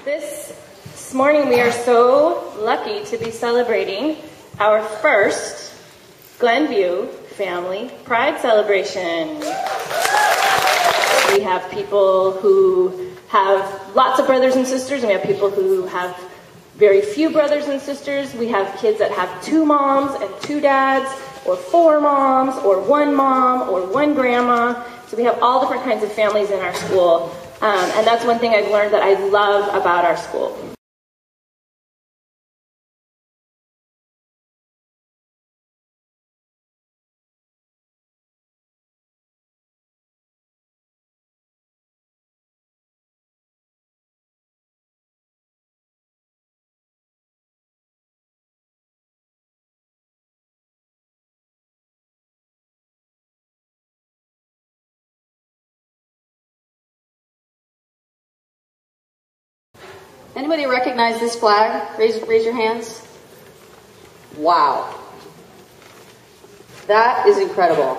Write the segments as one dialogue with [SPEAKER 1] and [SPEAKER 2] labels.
[SPEAKER 1] This morning we are so lucky to be celebrating our first Glenview Family Pride Celebration. We have people who have lots of brothers and sisters, and we have people who have very few brothers and sisters. We have kids that have 2 moms and 2 dads, or 4 moms, or 1 mom, or 1 grandma. So we have all different kinds of families in our school. And that's one thing I've learned that I love about our school.
[SPEAKER 2] Anybody recognize this flag? Raise your hands. Wow. That is incredible.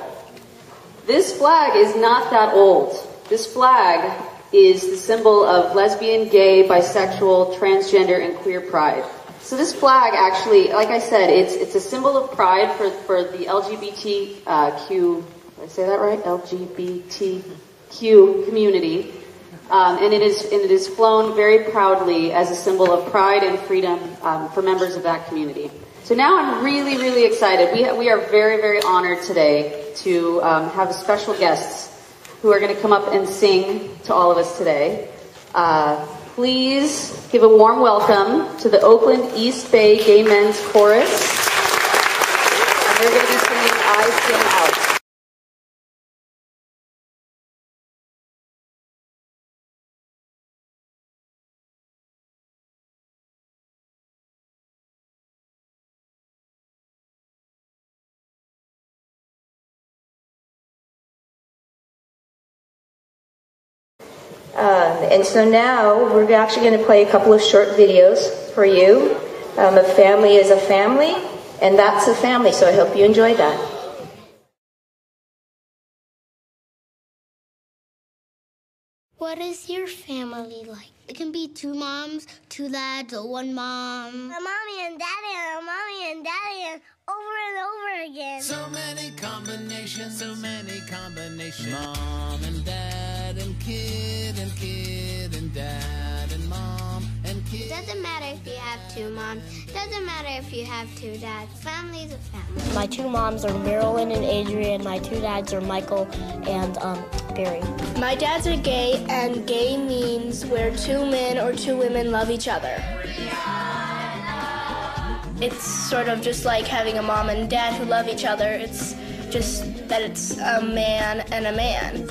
[SPEAKER 2] This flag is not that old. This flag is the symbol of lesbian, gay, bisexual, transgender, and queer pride. So this flag actually, like I said, it's a symbol of pride for the LGBTQ, did I say that right? LGBTQ community. And it is flown very proudly as a symbol of pride and freedom for members of that community. So now I'm really, really excited. We are very, very honored today to have special guests who are going to come up and sing to all of us today. Please give a warm welcome to the Oakland East Bay Gay Men's Chorus. And they're going to be singing I Sing Out.
[SPEAKER 3] And so now we're actually going to play a couple of short videos for you. A family is a family, and that's a family, so I hope you enjoy that.
[SPEAKER 4] What is your family like? It can be 2 moms, 2 dads, or 1 mom.
[SPEAKER 5] A mommy and daddy, and a mommy and daddy, and over and over again.
[SPEAKER 6] So many combinations, Mom and dad and kid and kid and dad and mom and kid.
[SPEAKER 4] It doesn't matter if you have 2 moms. It doesn't matter if you have 2 dads. Family's a family.
[SPEAKER 7] My 2 moms are Marilyn and Adrian. My 2 dads are Michael and Barry.
[SPEAKER 8] My dads are gay, and gay means where 2 men or 2 women love each other. It's sort of just like having a mom and dad who love each other. It's just that it's a man and a man.